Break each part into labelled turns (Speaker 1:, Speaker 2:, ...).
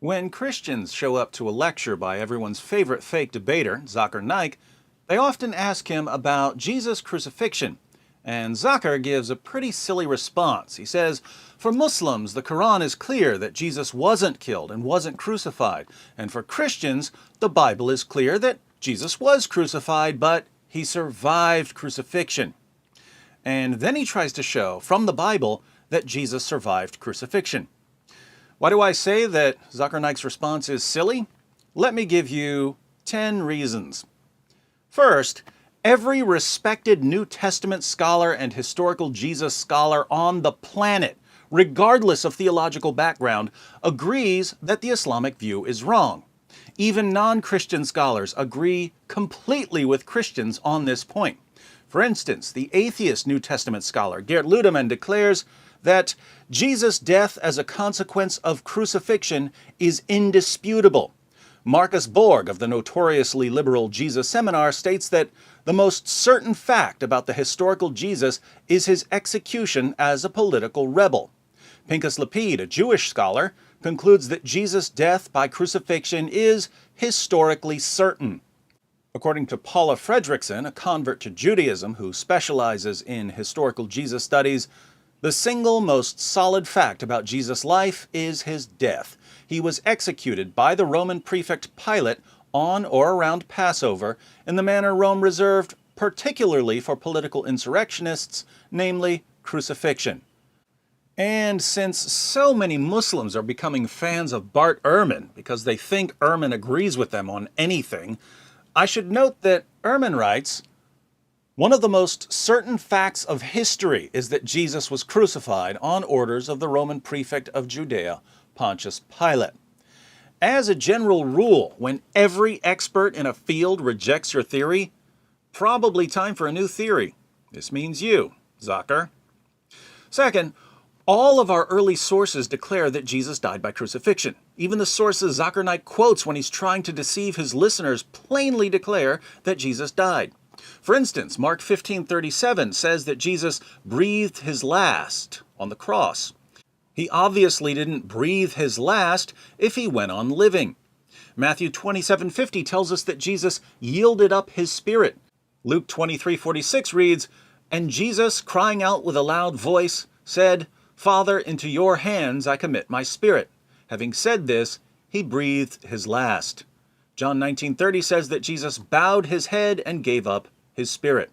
Speaker 1: When Christians show up to a lecture by everyone's favorite fake debater, Zakir Naik, they often ask him about Jesus' crucifixion. And Zakir gives a pretty silly response. He says, for Muslims, the Quran is clear that Jesus wasn't killed and wasn't crucified. And for Christians, the Bible is clear that Jesus was crucified, but he survived crucifixion. And then he tries to show from the Bible that Jesus survived crucifixion. Why do I say that Zakir Naik's response is silly? Let me give you 10 reasons. First, every respected New Testament scholar and historical Jesus scholar on the planet, regardless of theological background, agrees that the Islamic view is wrong. Even non-Christian scholars agree completely with Christians on this point. For instance, the atheist New Testament scholar Geert Ludemann declares that Jesus' death as a consequence of crucifixion is indisputable. Marcus Borg of the notoriously liberal Jesus Seminar states that the most certain fact about the historical Jesus is his execution as a political rebel. Pinchas Lapid, a Jewish scholar, concludes that Jesus' death by crucifixion is historically certain. According to Paula Fredrickson, a convert to Judaism who specializes in historical Jesus studies, the single most solid fact about Jesus' life is his death. He was executed by the Roman prefect Pilate on or around Passover in the manner Rome reserved particularly for political insurrectionists, namely crucifixion. And since so many Muslims are becoming fans of Bart Ehrman because they think Ehrman agrees with them on anything, I should note that Ehrman writes, one of the most certain facts of history is that Jesus was crucified on orders of the Roman prefect of Judea, Pontius Pilate. As a general rule, when every expert in a field rejects your theory, probably time for a new theory. This means you, Zakir. Second, all of our early sources declare that Jesus died by crucifixion. Even the sources Zakir Naik quotes when he's trying to deceive his listeners plainly declare that Jesus died. For instance, Mark 15:37 says that Jesus breathed his last on the cross. He obviously didn't breathe his last if he went on living. Matthew 27:50 tells us that Jesus yielded up his spirit. Luke 23:46 reads, and Jesus, crying out with a loud voice, said, Father, into your hands I commit my spirit. Having said this, he breathed his last. John 19:30 says that Jesus bowed his head and gave up his spirit.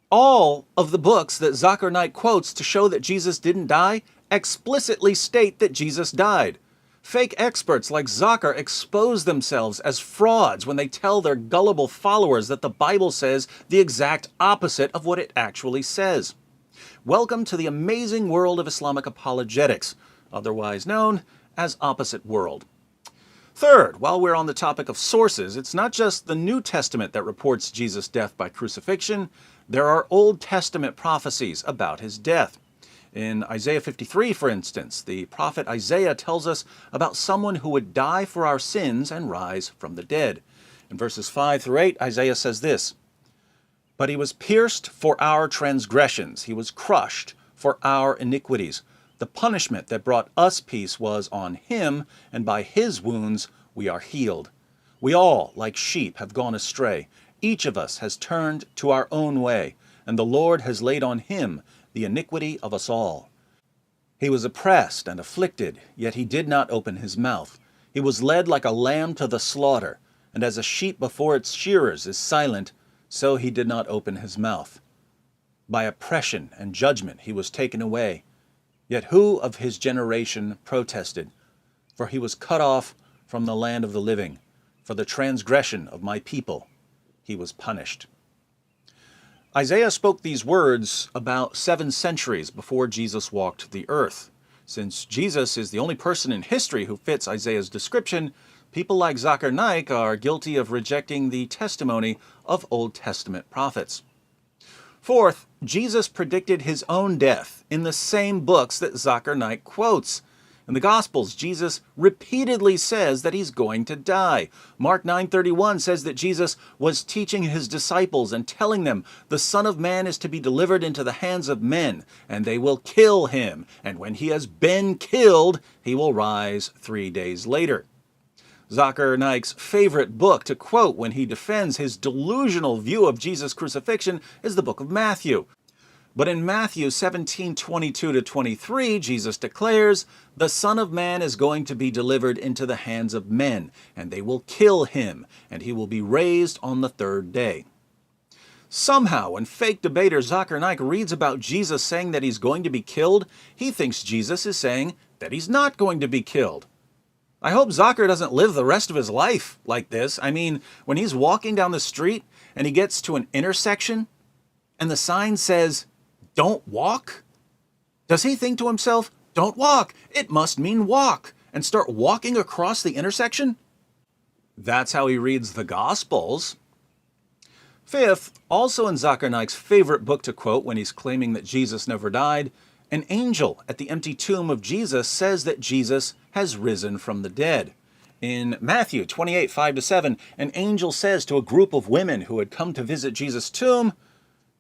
Speaker 1: All of the books that Zakir Naik quotes to show that Jesus didn't die explicitly state that Jesus died. Fake experts like Zakir expose themselves as frauds when they tell their gullible followers that the Bible says the exact opposite of what it actually says. Welcome to the amazing world of Islamic apologetics, otherwise known as Opposite World. Third, while we're on the topic of sources, it's not just the New Testament that reports Jesus' death by crucifixion. There are Old Testament prophecies about his death. In Isaiah 53, for instance, the prophet Isaiah tells us about someone who would die for our sins and rise from the dead. In verses 5 through 8, Isaiah says this, but he was pierced for our transgressions, he was crushed for our iniquities. The punishment that brought us peace was on him, and by his wounds we are healed. We all, like sheep, have gone astray. Each of us has turned to our own way, and the Lord has laid on him the iniquity of us all. He was oppressed and afflicted, yet he did not open his mouth. He was led like a lamb to the slaughter, and as a sheep before its shearers is silent, so he did not open his mouth. By oppression and judgment he was taken away. Yet who of his generation protested? For he was cut off from the land of the living. For the transgression of my people he was punished. Isaiah spoke these words about 7 centuries before Jesus walked the earth. Since Jesus is the only person in history who fits Isaiah's description, people like Zakir Naik are guilty of rejecting the testimony of Old Testament prophets. Fourth, Jesus predicted his own death in the same books that Zakir Naik quotes. In the Gospels, Jesus repeatedly says that he's going to die. Mark 9:31 says that Jesus was teaching his disciples and telling them, "The Son of Man is to be delivered into the hands of men, and they will kill him. And when he has been killed, he will rise 3 days later." Zakir Naik's favorite book to quote when he defends his delusional view of Jesus' crucifixion is the book of Matthew. But in Matthew 17:22-23, Jesus declares, "The Son of Man is going to be delivered into the hands of men, and they will kill him, and he will be raised on the third day." Somehow, when fake debater Zakir Naik reads about Jesus saying that he's going to be killed, he thinks Jesus is saying that he's not going to be killed. I hope Zakir doesn't live the rest of his life like this. I mean, when he's walking down the street and he gets to an intersection and the sign says, "Don't walk," does he think to himself, "Don't walk, it must mean walk," and start walking across the intersection? That's how he reads the Gospels. Fifth, also in Zakir Naik's favorite book to quote when he's claiming that Jesus never died, an angel at the empty tomb of Jesus says that Jesus has risen from the dead. In Matthew 28:5-7, an angel says to a group of women who had come to visit Jesus' tomb,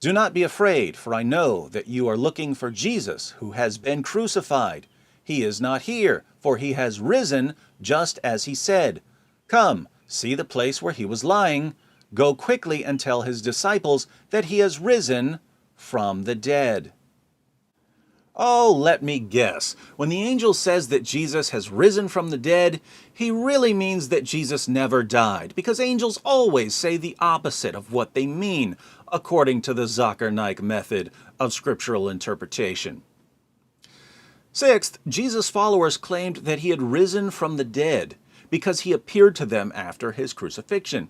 Speaker 1: "Do not be afraid, for I know that you are looking for Jesus who has been crucified. He is not here, for he has risen just as he said. Come, see the place where he was lying. Go quickly and tell his disciples that he has risen from the dead." Oh, let me guess. When the angel says that Jesus has risen from the dead, he really means that Jesus never died, because angels always say the opposite of what they mean, according to the Zakir Naik method of scriptural interpretation. Sixth, Jesus' followers claimed that he had risen from the dead because he appeared to them after his crucifixion.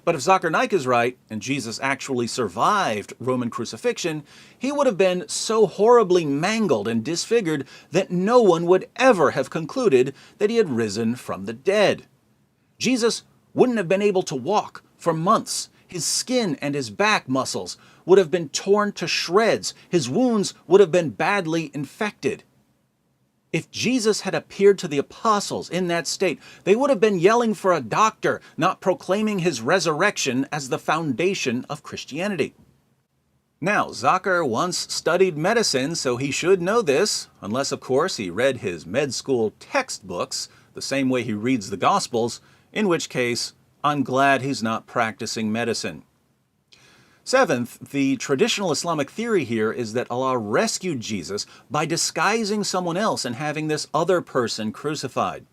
Speaker 1: But if Zakir Naik is right, and Jesus actually survived Roman crucifixion, he would have been so horribly mangled and disfigured that no one would ever have concluded that he had risen from the dead. Jesus wouldn't have been able to walk for months. His skin and his back muscles would have been torn to shreds. His wounds would have been badly infected. If Jesus had appeared to the apostles in that state, they would have been yelling for a doctor, not proclaiming his resurrection as the foundation of Christianity. Now, Zakir once studied medicine, so he should know this, unless, of course, he read his med school textbooks the same way he reads the Gospels, in which case, I'm glad he's not practicing medicine. Seventh, the traditional Islamic theory here is that Allah rescued Jesus by disguising someone else and having this other person crucified.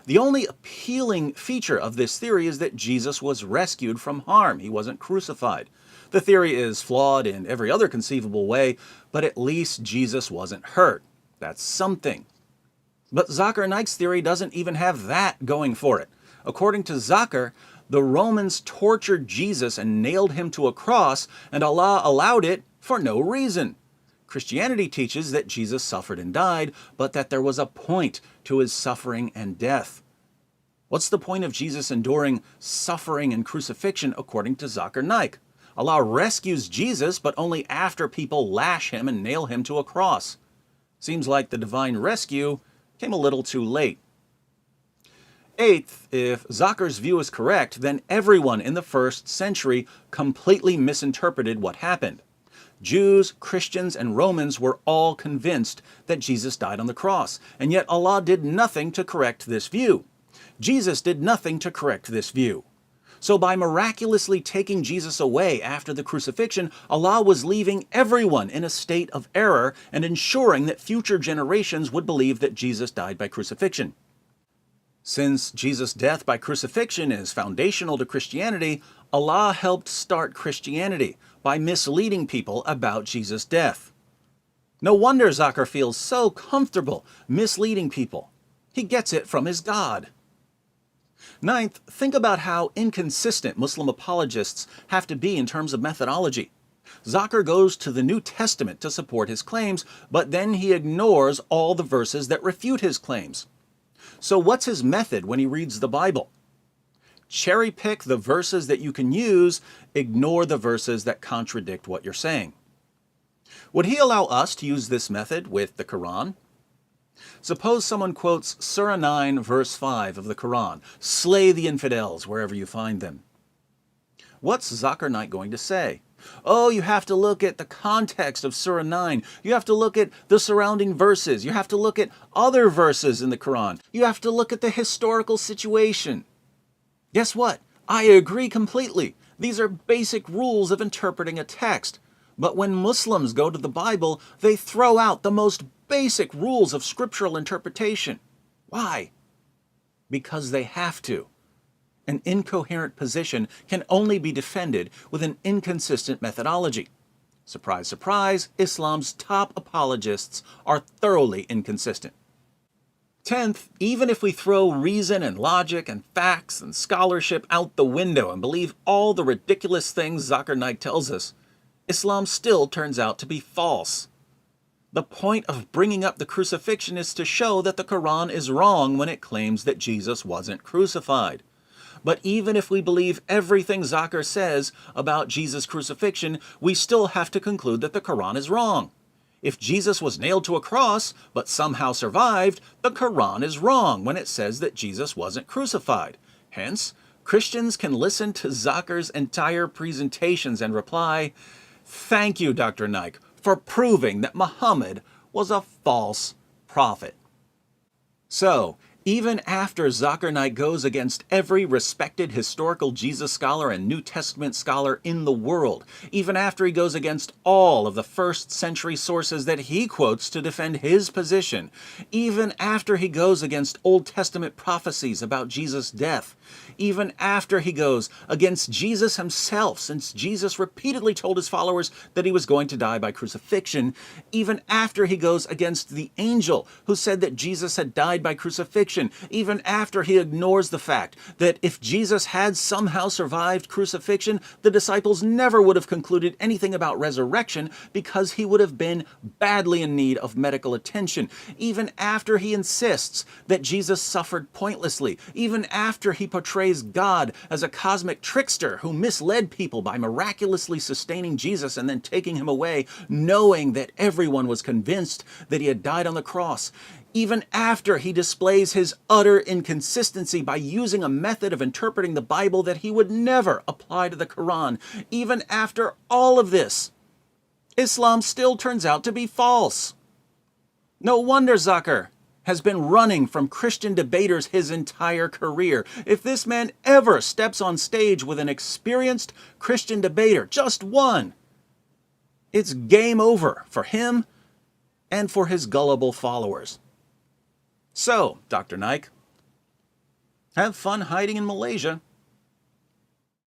Speaker 1: The only appealing feature of this theory is that Jesus was rescued from harm. He wasn't crucified. The theory is flawed in every other conceivable way, but at least Jesus wasn't hurt. That's something. But Zakir Naik's theory doesn't even have that going for it. According to Zakir, the Romans tortured Jesus and nailed him to a cross, and Allah allowed it for no reason. Christianity teaches that Jesus suffered and died, but that there was a point to his suffering and death. What's the point of Jesus enduring suffering and crucifixion according to Zakir Naik? Allah rescues Jesus, but only after people lash him and nail him to a cross. Seems like the divine rescue came a little too late. Eighth, if Zakir's view is correct, then everyone in the first century completely misinterpreted what happened. Jews, Christians, and Romans were all convinced that Jesus died on the cross, and yet Allah did nothing to correct this view. Jesus did nothing to correct this view. So by miraculously taking Jesus away after the crucifixion, Allah was leaving everyone in a state of error and ensuring that future generations would believe that Jesus died by crucifixion. Since Jesus' death by crucifixion is foundational to Christianity, Allah helped start Christianity by misleading people about Jesus' death. No wonder Zakir feels so comfortable misleading people. He gets it from his God. Ninth, think about how inconsistent Muslim apologists have to be in terms of methodology. Zakir goes to the New Testament to support his claims, but then he ignores all the verses that refute his claims. So what's his method when he reads the Bible? Cherry pick the verses that you can use, ignore the verses that contradict what you're saying. Would he allow us to use this method with the Quran? Suppose someone quotes Surah 9, verse 5 of the Quran, "Slay the infidels wherever you find them." What's Zakir Naik going to say? Oh, you have to look at the context of Surah 9. You have to look at the surrounding verses. You have to look at other verses in the Quran. You have to look at the historical situation. Guess what? I agree completely. These are basic rules of interpreting a text. But when Muslims go to the Bible, they throw out the most basic rules of scriptural interpretation. Why? Because they have to. An incoherent position can only be defended with an inconsistent methodology. Surprise, surprise, Islam's top apologists are thoroughly inconsistent. 10th, even if we throw reason and logic and facts and scholarship out the window and believe all the ridiculous things Zakir Naik tells us, Islam still turns out to be false. The point of bringing up the crucifixion is to show that the Quran is wrong when it claims that Jesus wasn't crucified. But even if we believe everything Zakir says about Jesus' crucifixion, we still have to conclude that the Quran is wrong. If Jesus was nailed to a cross, but somehow survived, the Quran is wrong when it says that Jesus wasn't crucified. Hence, Christians can listen to Zakir's entire presentations and reply, "Thank you, Dr. Naik, for proving that Muhammad was a false prophet." So, even after Zakir Naik goes against every respected historical Jesus scholar and New Testament scholar in the world, even after he goes against all of the first century sources that he quotes to defend his position, even after he goes against Old Testament prophecies about Jesus' death, even after he goes against Jesus himself, since Jesus repeatedly told his followers that he was going to die by crucifixion, even after he goes against the angel who said that Jesus had died by crucifixion, even after he ignores the fact that if Jesus had somehow survived crucifixion, the disciples never would have concluded anything about resurrection because he would have been badly in need of medical attention, even after he insists that Jesus suffered pointlessly, even after he portrays God as a cosmic trickster who misled people by miraculously sustaining Jesus and then taking him away, knowing that everyone was convinced that he had died on the cross, even after he displays his utter inconsistency by using a method of interpreting the Bible that he would never apply to the Quran, even after all of this, Islam still turns out to be false. No wonder Zakir has been running from Christian debaters his entire career. If this man ever steps on stage with an experienced Christian debater, just one, it's game over for him and for his gullible followers. So, Dr. Naik, have fun hiding in Malaysia.